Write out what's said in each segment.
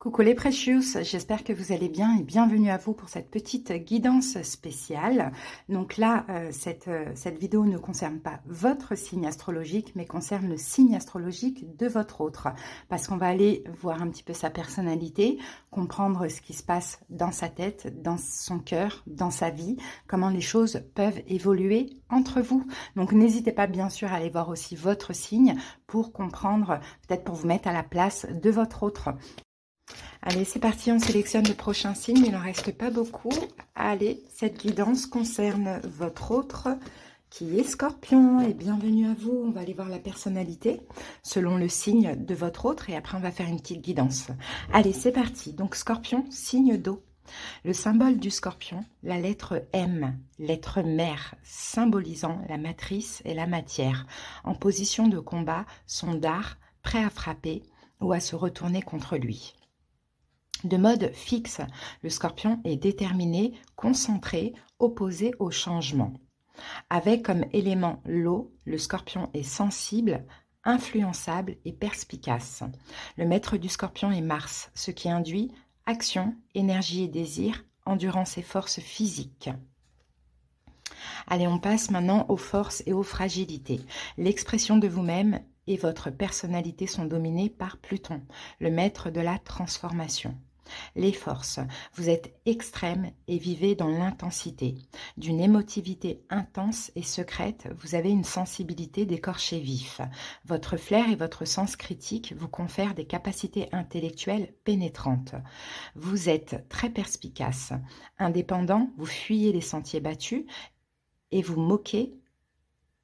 Coucou les Precious, j'espère que vous allez bien et bienvenue à vous pour cette petite guidance spéciale. Donc là, cette vidéo ne concerne pas votre signe astrologique, mais concerne le signe astrologique de votre autre. Parce qu'on va aller voir un petit peu sa personnalité, comprendre ce qui se passe dans sa tête, dans son cœur, dans sa vie, comment les choses peuvent évoluer entre vous. Donc n'hésitez pas bien sûr à aller voir aussi votre signe pour comprendre, peut-être pour vous mettre à la place de votre autre. Allez, c'est parti, on sélectionne le prochain signe, il n'en reste pas beaucoup. Allez, cette guidance concerne votre autre qui est Scorpion et bienvenue à vous. On va aller voir la personnalité selon le signe de votre autre et après on va faire une petite guidance. Allez, c'est parti. Donc Scorpion, signe d'eau. Le symbole du Scorpion, la lettre M, lettre mère, symbolisant la matrice et la matière, en position de combat, son dard, prêt à frapper ou à se retourner contre lui. De mode fixe, le Scorpion est déterminé, concentré, opposé au changement. Avec comme élément l'eau, le Scorpion est sensible, influençable et perspicace. Le maître du Scorpion est Mars, ce qui induit action, énergie et désir, endurance et force physique. Allez, on passe maintenant aux forces et aux fragilités. L'expression de vous-même et votre personnalité sont dominées par Pluton, le maître de la transformation. Les forces, vous êtes extrême et vivez dans l'intensité. D'une émotivité intense et secrète, vous avez une sensibilité d'écorché vif. Votre flair et votre sens critique vous confèrent des capacités intellectuelles pénétrantes. Vous êtes très perspicace. Indépendant, vous fuyez les sentiers battus et vous moquez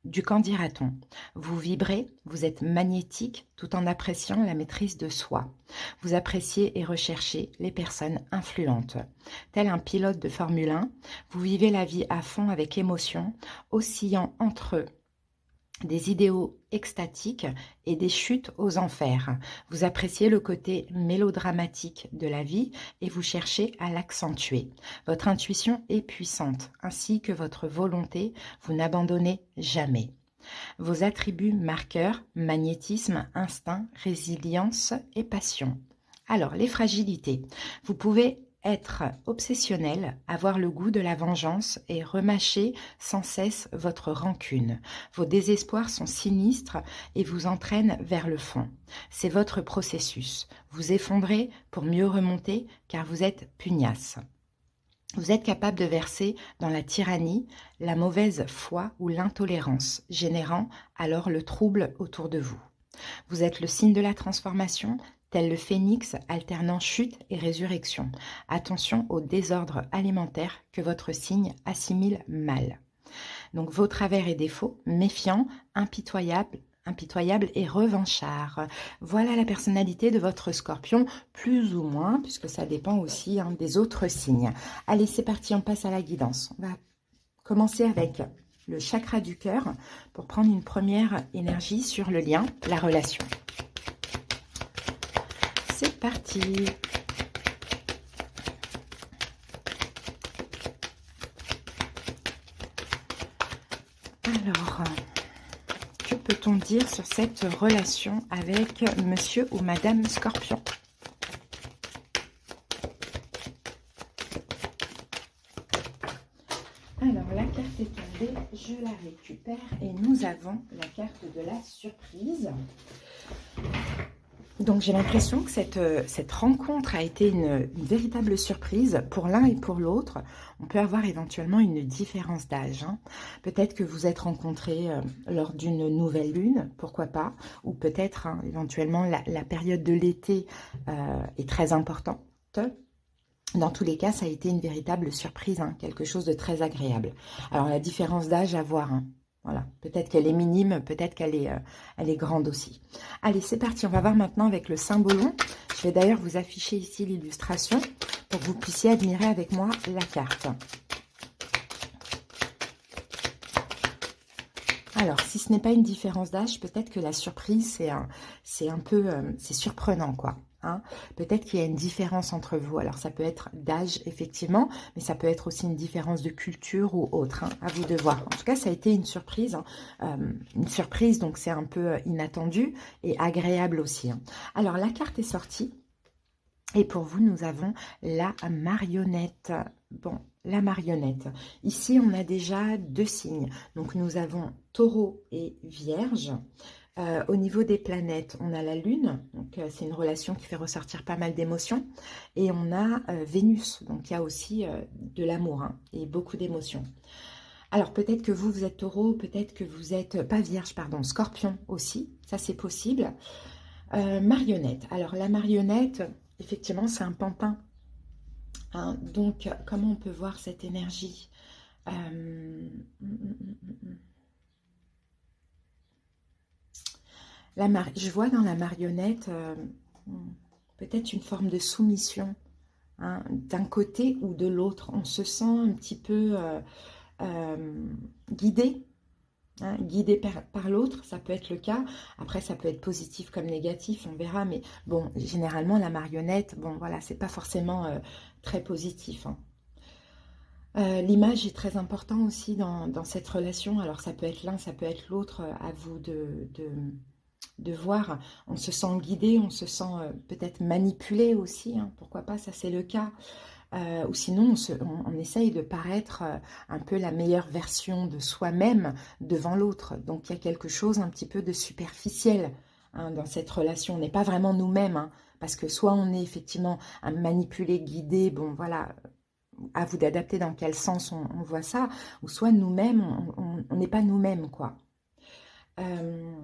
du qu'en dira-t-on. Vous vibrez, vous êtes magnétique tout en appréciant la maîtrise de soi. Vous appréciez et recherchez les personnes influentes. Tel un pilote de Formule 1, vous vivez la vie à fond avec émotion, oscillant entre des idéaux extatiques et des chutes aux enfers. Vous appréciez le côté mélodramatique de la vie et vous cherchez à l'accentuer. Votre intuition est puissante, ainsi que votre volonté, vous n'abandonnez jamais. Vos attributs marqueurs, magnétisme, instinct, résilience et passion. Alors, les fragilités. Vous pouvez être obsessionnel, avoir le goût de la vengeance et remâcher sans cesse votre rancune. Vos désespoirs sont sinistres et vous entraînent vers le fond. C'est votre processus. Vous effondrez pour mieux remonter car vous êtes pugnace. Vous êtes capable de verser dans la tyrannie, la mauvaise foi ou l'intolérance, générant alors le trouble autour de vous. Vous êtes le signe de la transformation, tel le phénix alternant chute et résurrection. Attention au désordre alimentaire que votre signe assimile mal. Donc vos travers et défauts, méfiant, impitoyable et revanchard. Voilà la personnalité de votre Scorpion, plus ou moins, puisque ça dépend aussi des autres signes. Allez, c'est parti, on passe à la guidance. On va commencer avec le chakra du cœur pour prendre une première énergie sur le lien, la relation. C'est parti. Alors, que peut-on dire sur cette relation avec monsieur ou madame Scorpion? Alors, la carte est tombée, je la récupère et nous avons la carte de la surprise. Donc, j'ai l'impression que cette rencontre a été une véritable surprise pour l'un et pour l'autre. On peut avoir éventuellement une différence d'âge. Peut-être que vous êtes rencontrés lors d'une nouvelle lune, pourquoi pas. Ou peut-être éventuellement la période de l'été est très importante. Dans tous les cas, ça a été une véritable surprise, quelque chose de très agréable. Alors, la différence d'âge à voir. Voilà, peut-être qu'elle est minime, peut-être qu'elle est grande aussi. Allez, c'est parti, on va voir maintenant avec le symbolon. Je vais d'ailleurs vous afficher ici l'illustration pour que vous puissiez admirer avec moi la carte. Alors, si ce n'est pas une différence d'âge, peut-être que la surprise, c'est surprenant, quoi. Peut-être qu'il y a une différence entre vous. Alors, ça peut être d'âge, effectivement, mais ça peut être aussi une différence de culture ou autre. À vous de voir. En tout cas, ça a été une surprise. Donc c'est un peu inattendu et agréable aussi. Alors, la carte est sortie. Et pour vous, nous avons la marionnette. Bon, la marionnette. Ici, on a déjà 2 signes. Donc, nous avons Taureau et Vierge. Au niveau des planètes, on a la Lune. Donc, c'est une relation qui fait ressortir pas mal d'émotions. Et on a Vénus. Donc, il y a aussi de l'amour hein, et beaucoup d'émotions. Alors, peut-être que vous, vous êtes Taureau. Peut-être que vous êtes, pas Vierge, pardon, Scorpion aussi. Ça, c'est possible. Marionnette. Alors, la marionnette... Effectivement, c'est un pantin. Hein. Donc, comment on peut voir cette énergie Je vois dans la marionnette peut-être une forme de soumission hein, d'un côté ou de l'autre. On se sent un petit peu guidé. Hein, guidé par l'autre, ça peut être le cas. Après, ça peut être positif comme négatif, on verra. Mais bon, généralement, la marionnette, bon, voilà, c'est pas forcément très positif. Hein. L'image est très important aussi dans cette relation. Alors, ça peut être l'un, ça peut être l'autre. À vous de voir. On se sent guidé, on se sent peut-être manipulé aussi. Hein, pourquoi pas, ça c'est le cas. Ou sinon, on essaye de paraître un peu la meilleure version de soi-même devant l'autre. Donc, il y a quelque chose un petit peu de superficiel hein, dans cette relation. On n'est pas vraiment nous-mêmes, hein, parce que soit on est effectivement un manipulé, guidé, bon voilà, à vous d'adapter dans quel sens on voit ça, ou soit nous-mêmes, on n'est pas nous-mêmes, quoi. Il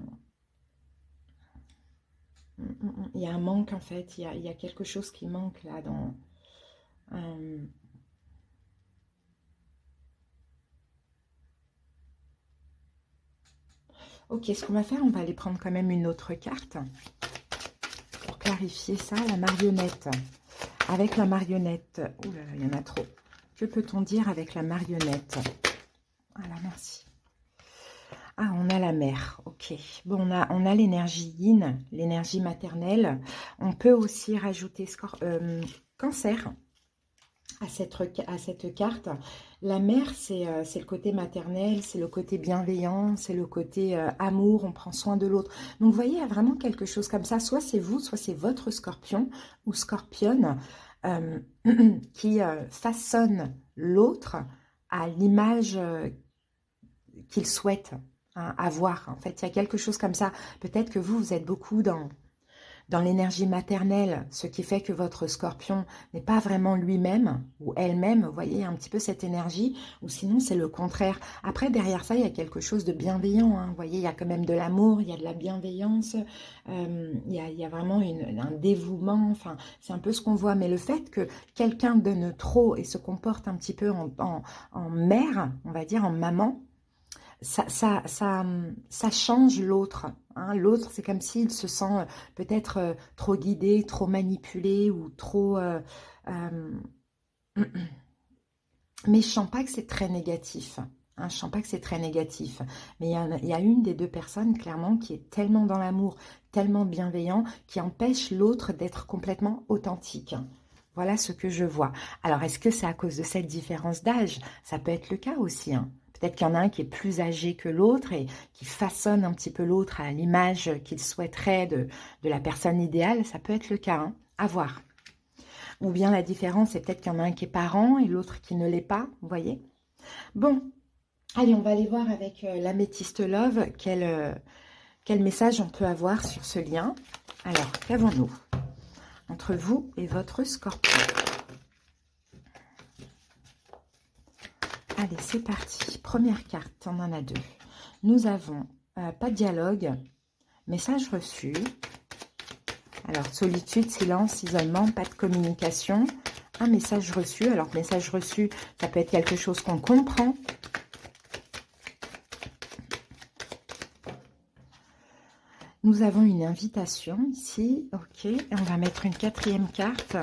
y a un manque, en fait, il y a quelque chose qui manque là dans... Ok, ce qu'on va faire, on va aller prendre quand même une autre carte pour clarifier ça, la marionnette. Avec la marionnette, ouh là là, il y en a trop. Que peut-on dire avec la marionnette? Voilà, merci. Ah, on a la mer, ok. Bon, on a l'énergie yin, l'énergie maternelle. On peut aussi rajouter cancer. À cette carte. La mère, c'est le côté maternel, c'est le côté bienveillant, c'est le côté amour, on prend soin de l'autre. Donc, vous voyez, il y a vraiment quelque chose comme ça. Soit c'est vous, soit c'est votre scorpion ou scorpionne qui façonne l'autre à l'image qu'il souhaite hein, avoir. En fait, il y a quelque chose comme ça. Peut-être que vous êtes beaucoup dans l'énergie maternelle, ce qui fait que votre scorpion n'est pas vraiment lui-même ou elle-même, vous voyez, un petit peu cette énergie, ou sinon c'est le contraire. Après, derrière ça, il y a quelque chose de bienveillant, hein, vous voyez, il y a quand même de l'amour, il y a de la bienveillance, il y a vraiment un dévouement, enfin, c'est un peu ce qu'on voit, mais le fait que quelqu'un donne trop et se comporte un petit peu en mère, on va dire, en maman, ça change l'autre. Hein. L'autre, c'est comme s'il se sent peut-être trop guidé, trop manipulé ou trop... Mais je sens pas que c'est très négatif. Hein, je sens pas que c'est très négatif. Mais il y a une des deux personnes, clairement, qui est tellement dans l'amour, tellement bienveillant, qui empêche l'autre d'être complètement authentique. Voilà ce que je vois. Alors, est-ce que c'est à cause de cette différence d'âge? Ça peut être le cas aussi, hein. Peut-être qu'il y en a un qui est plus âgé que l'autre et qui façonne un petit peu l'autre à l'image qu'il souhaiterait de la personne idéale. Ça peut être le cas, hein. À voir. Ou bien la différence, c'est peut-être qu'il y en a un qui est parent et l'autre qui ne l'est pas, vous voyez. Bon, allez, on va aller voir avec l'améthyste Love quel message on peut avoir sur ce lien. Alors, qu'avons-nous entre vous et votre scorpion? Allez, c'est parti. Première carte, on en a deux. Nous avons pas de dialogue, message reçu. Alors, solitude, silence, isolement, pas de communication. Un message reçu. Alors, message reçu, ça peut être quelque chose qu'on comprend. Nous avons une invitation ici. Ok, et on va mettre une quatrième carte.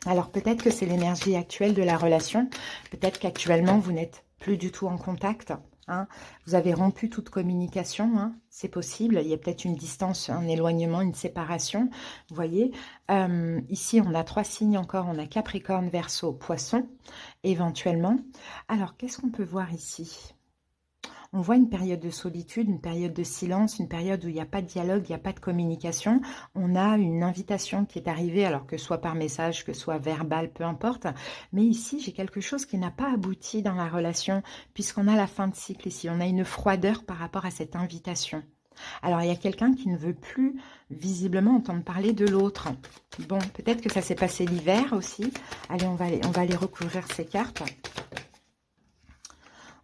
Alors, peut-être que c'est l'énergie actuelle de la relation. Peut-être qu'actuellement, vous n'êtes plus du tout en contact. Hein. Vous avez rompu toute communication. Hein. C'est possible. Il y a peut-être une distance, un éloignement, une séparation. Vous voyez, ici, on a 3 signes encore. On a Capricorne, Verseau, Poisson, éventuellement. Alors, qu'est-ce qu'on peut voir ici? On voit une période de solitude, une période de silence, une période où il n'y a pas de dialogue, il n'y a pas de communication. On a une invitation qui est arrivée, alors que soit par message, que soit verbal, peu importe. Mais ici, j'ai quelque chose qui n'a pas abouti dans la relation, puisqu'on a la fin de cycle ici. On a une froideur par rapport à cette invitation. Alors, il y a quelqu'un qui ne veut plus visiblement entendre parler de l'autre. Bon, peut-être que ça s'est passé l'hiver aussi. Allez, on va aller recouvrir ces cartes.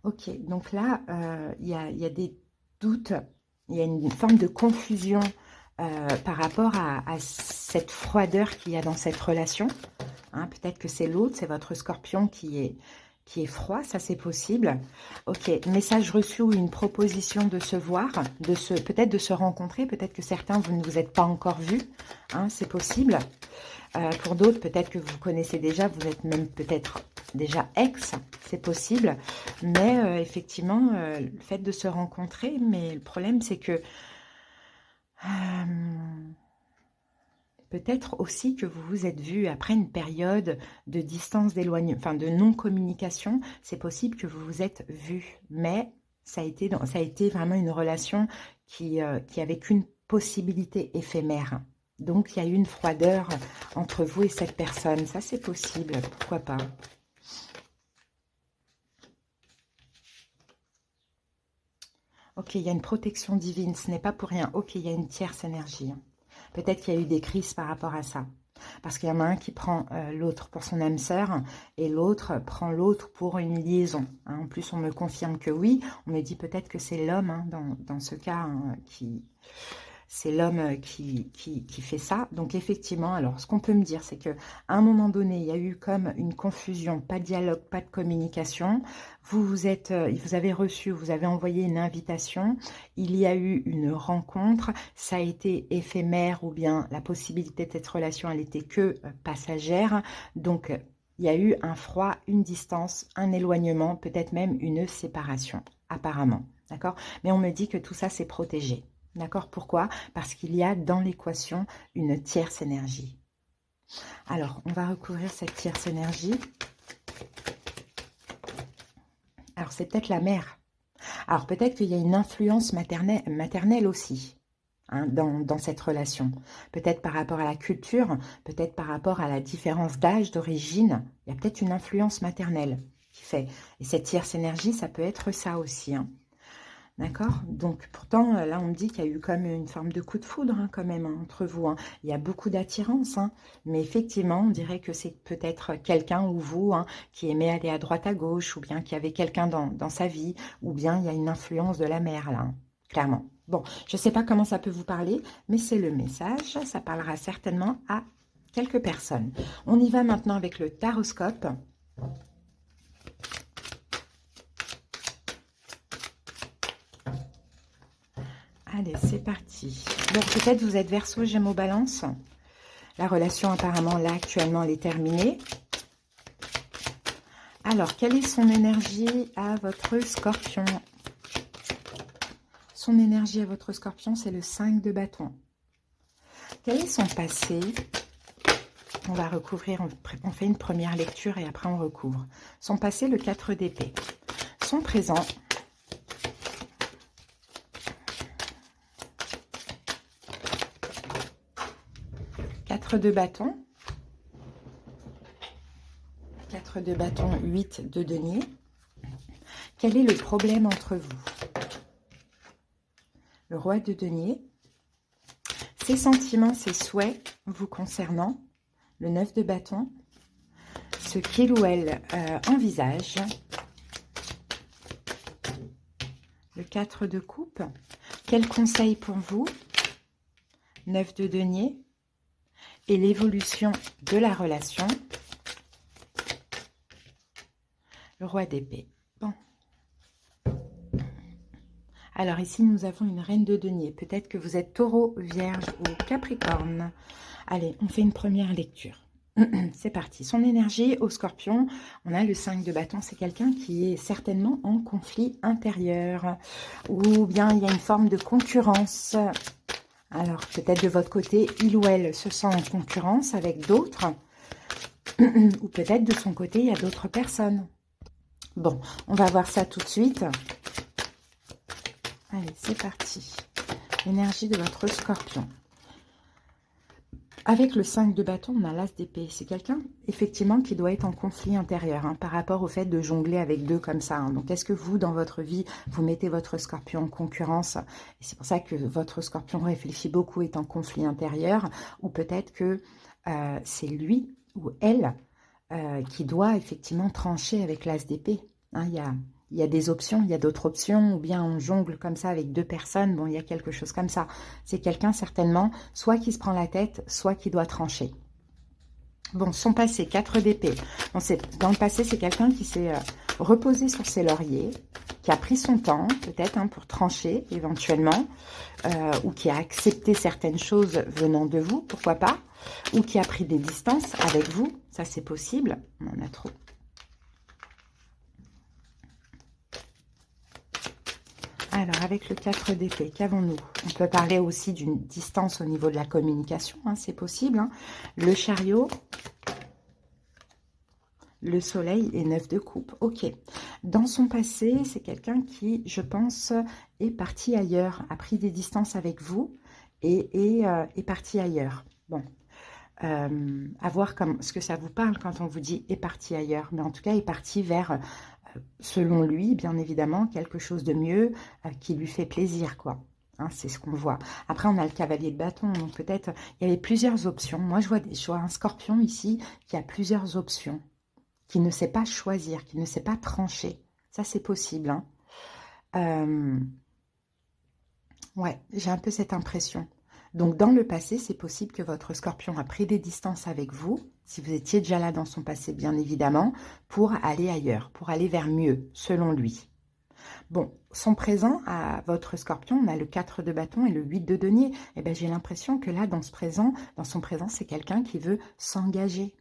Ok, donc là, il y a des doutes, il y a une forme de confusion par rapport à cette froideur qu'il y a dans cette relation. Hein, peut-être que c'est l'autre, c'est votre scorpion qui est froid, ça c'est possible. Ok, message reçu ou une proposition de se voir, peut-être de se rencontrer, peut-être que certains, vous ne vous êtes pas encore vus, hein, c'est possible. Pour d'autres, peut-être que vous connaissez déjà, vous êtes même peut-être déjà ex, c'est possible. Mais effectivement, le fait de se rencontrer, mais le problème c'est que peut-être aussi que vous vous êtes vus après une période de distance, d'éloignement, enfin de non-communication, c'est possible que vous vous êtes vus. Mais ça a été vraiment une relation qui avait qu'une possibilité éphémère. Donc, il y a eu une froideur entre vous et cette personne. Ça, c'est possible. Pourquoi pas? Ok, il y a une protection divine. Ce n'est pas pour rien. Ok, il y a une tierce énergie. Peut-être qu'il y a eu des crises par rapport à ça. Parce qu'il y en a un qui prend l'autre pour son âme sœur et l'autre prend l'autre pour une liaison. Hein. En plus, on me confirme que oui. On me dit peut-être que c'est l'homme, hein, dans ce cas, hein, c'est l'homme qui fait ça. Donc effectivement, alors ce qu'on peut me dire, c'est qu'à un moment donné, il y a eu comme une confusion, pas de dialogue, pas de communication. Vous avez reçu, vous avez envoyé une invitation, il y a eu une rencontre, ça a été éphémère ou bien la possibilité de cette relation, elle était que passagère. Donc il y a eu un froid, une distance, un éloignement, peut-être même une séparation, apparemment. D'accord? Mais on me dit que tout ça, c'est protégé. D'accord? Pourquoi? Parce qu'il y a dans l'équation une tierce énergie. Alors, on va recouvrir cette tierce énergie. Alors, c'est peut-être la mère. Alors, peut-être qu'il y a une influence maternelle aussi, hein, dans cette relation. Peut-être par rapport à la culture, peut-être par rapport à la différence d'âge, d'origine. Il y a peut-être une influence maternelle qui fait. Et cette tierce énergie, ça peut être ça aussi, hein. D'accord? Donc, pourtant, là, on me dit qu'il y a eu comme une forme de coup de foudre, hein, quand même, hein, entre vous. Hein. Il y a beaucoup d'attirance, hein, mais effectivement, on dirait que c'est peut-être quelqu'un ou vous, hein, qui aimait aller à droite, à gauche, ou bien qui avait quelqu'un dans sa vie, ou bien il y a une influence de la mère, là, hein, clairement. Bon, je ne sais pas comment ça peut vous parler, mais c'est le message. Ça parlera certainement à quelques personnes. On y va maintenant avec le taroscope. Allez, c'est parti. Bon, peut-être vous êtes Verseau, Gémeaux, Balance. La relation, apparemment, là, actuellement, elle est terminée. Alors, quelle est son énergie à votre Scorpion? Son énergie à votre Scorpion, c'est le 5 de bâton. Quel est son passé? On va recouvrir, on fait une première lecture et après on recouvre. Son passé, le 4 d'épée. Son présent... 4 de bâton, 4 de bâton, 8 de denier. Quel est le problème entre vous? Le roi de denier. Ses sentiments, ses souhaits vous concernant. Le 9 de bâton. Ce qu'il ou elle envisage. Le 4 de coupe. Quel conseil pour vous? 9 de denier. Et l'évolution de la relation. Le roi d'épée. Bon. Alors ici, nous avons une reine de denier. Peut-être que vous êtes taureau, vierge ou capricorne. Allez, on fait une première lecture. C'est parti. Son énergie au Scorpion, on a le 5 de bâton. C'est quelqu'un qui est certainement en conflit intérieur. Ou bien il y a une forme de concurrence. Alors, peut-être de votre côté, il ou elle se sent en concurrence avec d'autres. Ou peut-être de son côté, il y a d'autres personnes. Bon, on va voir ça tout de suite. Allez, c'est parti. L'énergie de votre scorpion. Avec le 5 de bâton, on a l'as d'épée. C'est quelqu'un, effectivement, qui doit être en conflit intérieur par rapport au fait de jongler avec deux comme ça. Donc, est-ce que vous, dans votre vie, vous mettez votre scorpion en concurrence? Et c'est pour ça que votre scorpion réfléchit beaucoup, est en conflit intérieur. Ou peut-être que c'est lui ou elle qui doit effectivement trancher avec l'as d'épée. Il y a des options, il y a d'autres options, ou bien on jongle comme ça avec deux personnes, bon, il y a quelque chose comme ça. C'est quelqu'un certainement, soit qui se prend la tête, soit qui doit trancher. Bon, son passé, 4 d'épée. Bon, dans le passé, c'est quelqu'un qui s'est reposé sur ses lauriers, qui a pris son temps, peut-être, pour trancher, éventuellement, ou qui a accepté certaines choses venant de vous, pourquoi pas, ou qui a pris des distances avec vous, ça c'est possible, on en a trop. Alors, avec le 4 d'épée, qu'avons-nous? On peut parler aussi d'une distance au niveau de la communication, c'est possible. Le chariot, le soleil et 9 de coupe. Ok. Dans son passé, c'est quelqu'un qui, je pense, est parti ailleurs, a pris des distances avec vous et est parti ailleurs. Bon. À voir ce que ça vous parle quand on vous dit est parti ailleurs. Mais en tout cas, est parti vers... selon lui, bien évidemment, quelque chose de mieux qui lui fait plaisir, quoi. C'est ce qu'on voit. Après, on a le cavalier de bâton, donc peut-être il y avait plusieurs options. Moi, je vois un scorpion ici qui a plusieurs options, qui ne sait pas choisir, qui ne sait pas trancher. Ça, c'est possible. Ouais, j'ai un peu cette impression. Donc, dans le passé, c'est possible que votre scorpion a pris des distances avec vous, si vous étiez déjà là dans son passé, bien évidemment, pour aller ailleurs, pour aller vers mieux, selon lui. Bon, son présent, à votre scorpion, on a le 4 de bâton et le 8 de denier. Eh bien, j'ai l'impression que là, dans son présent, c'est quelqu'un qui veut s'engager.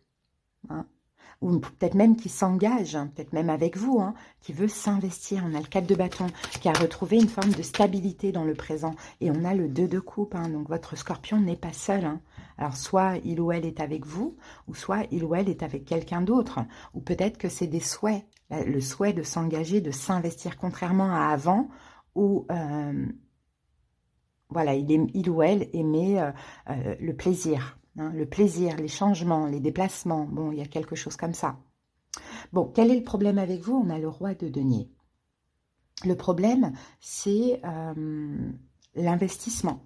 Ou peut-être même qui s'engage, peut-être même avec vous, qui veut s'investir. On a le 4 de bâton qui a retrouvé une forme de stabilité dans le présent. Et on a le 2 de coupe, donc votre scorpion n'est pas seul. Alors, soit il ou elle est avec vous, ou soit il ou elle est avec quelqu'un d'autre. Ou peut-être que c'est des souhaits, le souhait de s'engager, de s'investir, contrairement à avant, où voilà, il ou elle aimait le plaisir. Le plaisir, les changements, les déplacements. Bon, il y a quelque chose comme ça. Bon, quel est le problème avec vous? On a le roi de denier. Le problème, c'est l'investissement.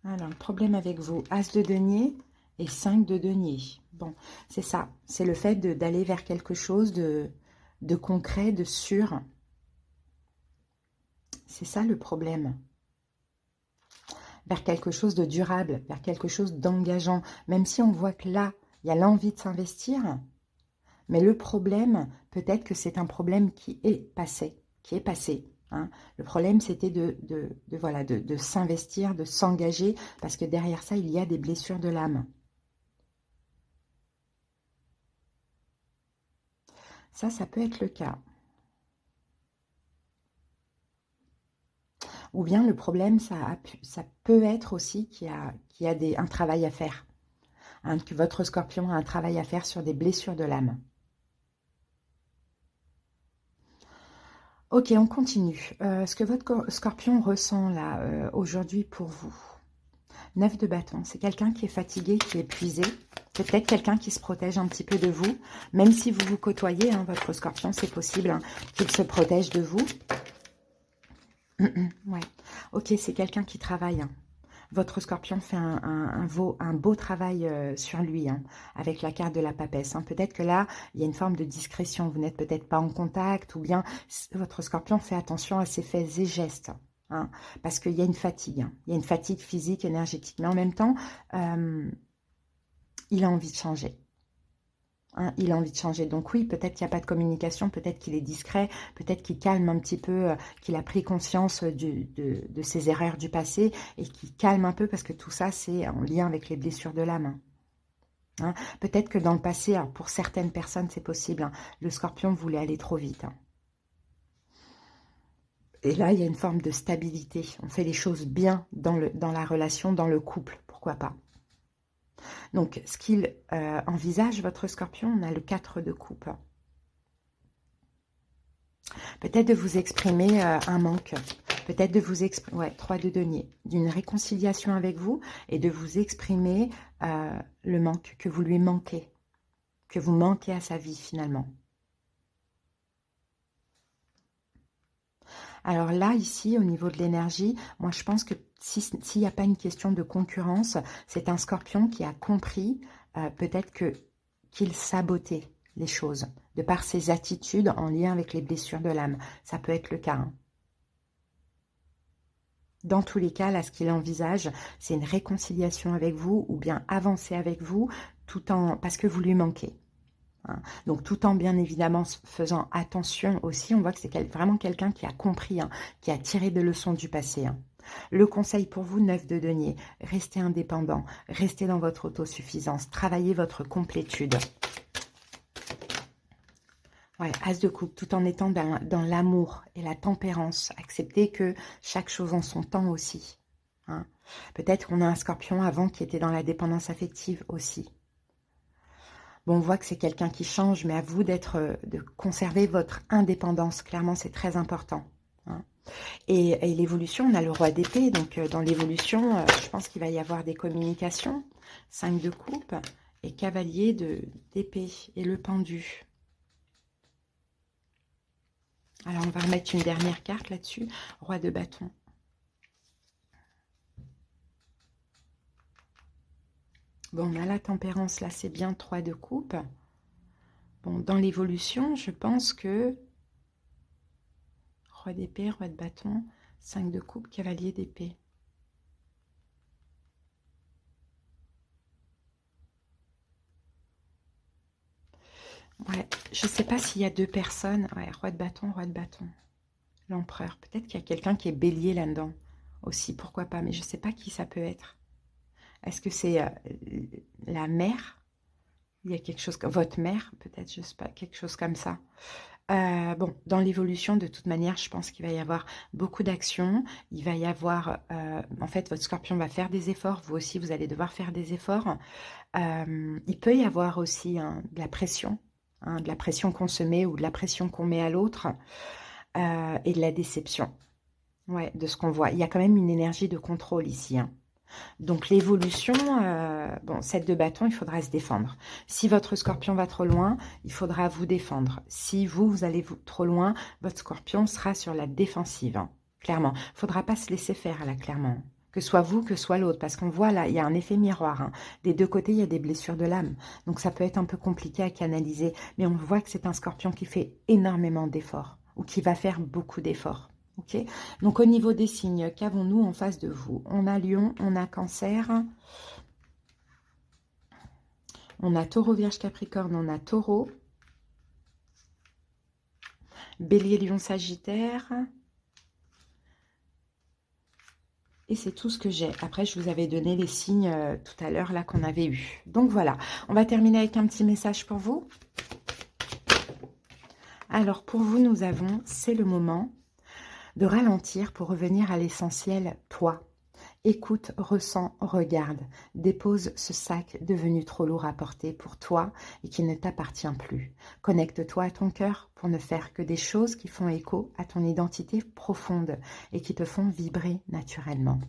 Alors, le problème avec vous, as de denier et 5 de denier. Bon, c'est ça. C'est le fait d'aller vers quelque chose de concret, de sûr. C'est ça le problème. Vers quelque chose de durable, vers quelque chose d'engageant. Même si on voit que là, il y a l'envie de s'investir, mais le problème, peut-être que c'est un problème qui est passé, Le problème, c'était de s'investir, de s'engager, parce que derrière ça, il y a des blessures de l'âme. Ça peut être le cas. Ou bien le problème, ça peut être aussi qu'il y a un travail à faire. Que votre scorpion a un travail à faire sur des blessures de l'âme. Ok, on continue. Ce que votre scorpion ressent là, aujourd'hui pour vous. 9 de bâton, c'est quelqu'un qui est fatigué, qui est épuisé. Peut-être quelqu'un qui se protège un petit peu de vous. Même si vous vous côtoyez, votre scorpion, c'est possible qu'il se protège de vous. Ouais. Ok, c'est quelqu'un qui travaille. Votre scorpion fait un beau travail sur lui, avec la carte de la papesse. Peut-être que là, il y a une forme de discrétion. Vous n'êtes peut-être pas en contact, ou bien votre scorpion fait attention à ses faits et gestes. Parce qu'il y a une fatigue. Il y a une fatigue physique, énergétique. Mais en même temps, il a envie de changer. Il a envie de changer. Donc oui, peut-être qu'il n'y a pas de communication, peut-être qu'il est discret, peut-être qu'il calme un petit peu, qu'il a pris conscience de ses erreurs du passé et qu'il calme un peu parce que tout ça, c'est en lien avec les blessures de l'âme. Peut-être que dans le passé, alors pour certaines personnes, c'est possible, le scorpion voulait aller trop vite. Et là, il y a une forme de stabilité. On fait les choses bien dans la relation, dans le couple, pourquoi pas. Donc, ce qu'il envisage, votre scorpion, on a le 4 de coupe. Peut-être de vous exprimer un manque. Peut-être de vous exprimer, ouais, 3 de denier, d'une réconciliation avec vous et de vous exprimer le manque que vous lui manquez, que vous manquez à sa vie finalement. Alors là, ici, au niveau de l'énergie, moi je pense que s'il n'y a pas une question de concurrence, c'est un scorpion qui a compris peut-être qu'il sabotait les choses, de par ses attitudes en lien avec les blessures de l'âme. Ça peut être le cas. Hein. Dans tous les cas, là, ce qu'il envisage, c'est une réconciliation avec vous ou bien avancer avec vous tout en parce que vous lui manquez. Hein. Donc, tout en bien évidemment faisant attention aussi, on voit que c'est vraiment quelqu'un qui a compris, hein, qui a tiré des leçons du passé. Hein. Le conseil pour vous, 9 de denier, restez indépendant, restez dans votre autosuffisance, travaillez votre complétude. Ouais, As de coupe, tout en étant dans l'amour et la tempérance. Acceptez que chaque chose en son temps aussi. Hein. Peut-être qu'on a un scorpion avant qui était dans la dépendance affective aussi. Bon, on voit que c'est quelqu'un qui change, mais à vous de conserver votre indépendance. Clairement, c'est très important. Hein. Et l'évolution, on a le roi d'épée. Donc, dans l'évolution, je pense qu'il va y avoir des communications. 5 de coupe et cavalier d'épée et le pendu. Alors, on va remettre une dernière carte là-dessus. Roi de bâton. Bon, on a la tempérance, là, c'est bien 3 de coupe. Bon, dans l'évolution, je pense que... Roi d'épée, roi de bâton, 5 de coupe, cavalier d'épée. Ouais, je ne sais pas s'il y a 2 personnes. Ouais, roi de bâton, roi de bâton. L'empereur. Peut-être qu'il y a quelqu'un qui est bélier là-dedans aussi, pourquoi pas. Mais je ne sais pas qui ça peut être. Est-ce que c'est la mère? Il y a quelque chose comme votre mère, peut-être, je sais pas, quelque chose comme ça. Bon, dans l'évolution, de toute manière, je pense qu'il va y avoir beaucoup d'actions. Il va y avoir, en fait, votre scorpion va faire des efforts. Vous aussi, vous allez devoir faire des efforts. Il peut y avoir aussi hein, de la pression qu'on se met ou de la pression qu'on met à l'autre et de la déception. Ouais, de ce qu'on voit. Il y a quand même une énergie de contrôle ici. Hein. Donc l'évolution, bon, 7 de bâton, il faudra se défendre. Si votre scorpion va trop loin, il faudra vous défendre. Si vous allez trop loin, votre scorpion sera sur la défensive, hein, clairement. Il ne faudra pas se laisser faire, là, clairement. Que soit vous, que soit l'autre. Parce qu'on voit, là, il y a un effet miroir. Hein. Des deux côtés, il y a des blessures de l'âme. Donc ça peut être un peu compliqué à canaliser. Mais on voit que c'est un scorpion qui fait énormément d'efforts. Ou qui va faire beaucoup d'efforts. Okay. Donc, au niveau des signes, qu'avons-nous en face de vous? On a Lion, on a Cancer, on a Taureau, Vierge, Capricorne, on a Taureau, Bélier, Lion, Sagittaire. Et c'est tout ce que j'ai. Après, je vous avais donné les signes tout à l'heure là qu'on avait eu. Donc, voilà. On va terminer avec un petit message pour vous. Alors, pour vous, nous avons, c'est le moment de ralentir pour revenir à l'essentiel, toi. Écoute, ressens, regarde. Dépose ce sac devenu trop lourd à porter pour toi et qui ne t'appartient plus. Connecte-toi à ton cœur pour ne faire que des choses qui font écho à ton identité profonde et qui te font vibrer naturellement.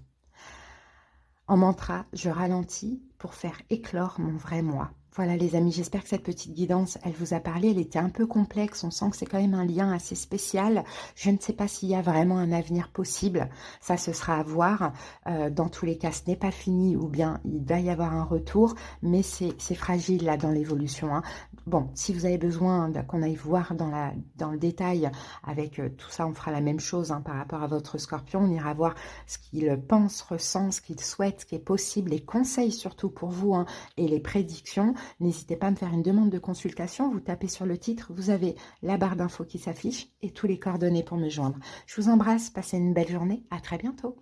En mantra, je ralentis pour faire éclore mon vrai moi. Voilà les amis, j'espère que cette petite guidance, elle vous a parlé. Elle était un peu complexe, on sent que c'est quand même un lien assez spécial. Je ne sais pas s'il y a vraiment un avenir possible. Ça, ce sera à voir. Dans tous les cas, ce n'est pas fini ou bien il va y avoir un retour, mais c'est fragile là dans l'évolution. Hein. Bon, si vous avez besoin qu'on aille voir dans le détail avec tout ça, on fera la même chose hein, par rapport à votre scorpion. On ira voir ce qu'il pense, ressent, ce qu'il souhaite, ce qui est possible, les conseils surtout pour vous hein, et les prédictions. N'hésitez pas à me faire une demande de consultation. Vous tapez sur le titre, vous avez la barre d'infos qui s'affiche et tous les coordonnées pour me joindre. Je vous embrasse, passez une belle journée. À très bientôt.